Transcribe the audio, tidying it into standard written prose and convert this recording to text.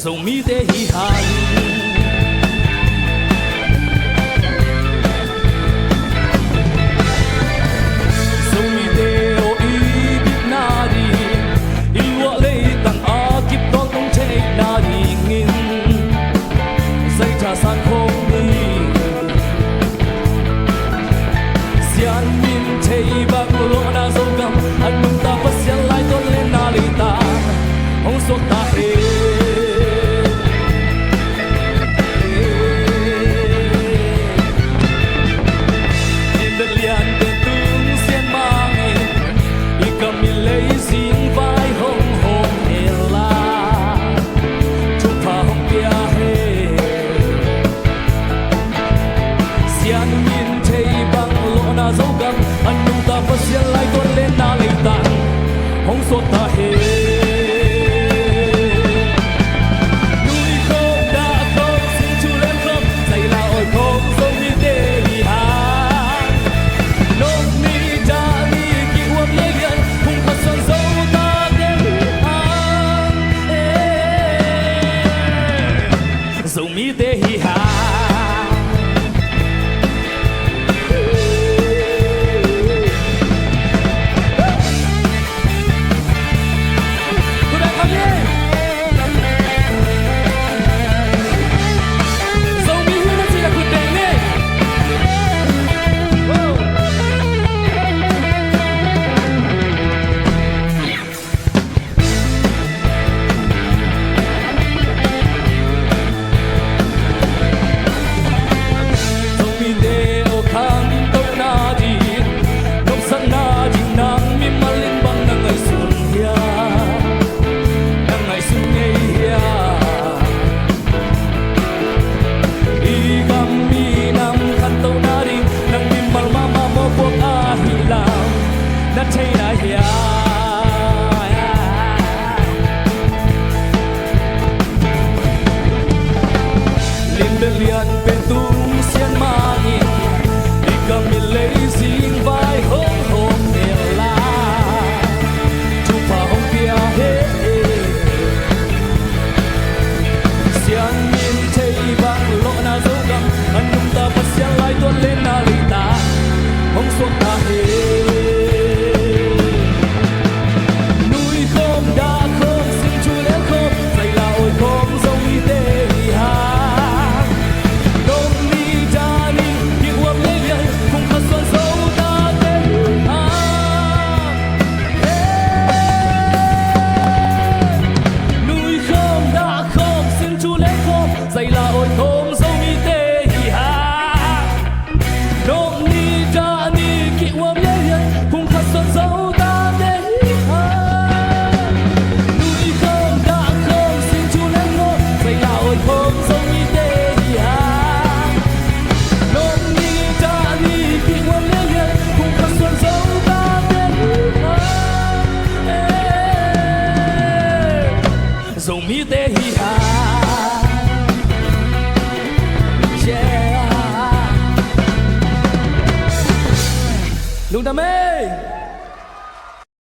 dầu mi tê hi hàn dầu mi tê ô y bít na đi y lụa lấy tặng a kịp con tung chạy na đi nghìn dây trà san không đi xian min chạy bằng lụa na dầu găm anh mừng ta bắt xian lại tôn lên na lì ta hong suốt ta hê suốt ta hê núi không đã không xin chu lên không dày là ôi không dâu mi tê đi hàng nông mi cha mi kỳ huống lê liền cùng thật xuân dâu ta đến hàng dâu mi tê hi hàng liền bên tung xiên ma nhìn đi cầm miền lấy riêng vai hông hồn đèn la chụp vào hông kia hết xiên nhìn thấy vang lộ na dấu găm anh nhung ta bắt xiên lại tuôn lên na lì ta hông xuống ta hết núi không đã không xin chu đến không dày là ôi không dâu mi tê đi ha dày là ôi không dâu mi tê hi ha nông ni cha ni kỵ uống lê hiền cùng thật xuân dâu ta tê hi ha núi không đã không xin chu lên ngô dày là ôi không dâu mi tê hi ha nông ni cha ni kỵ uống lê hiền cùng thật xuân dâu ta tê hi ha dâu mi tê hi ha Lung đam mê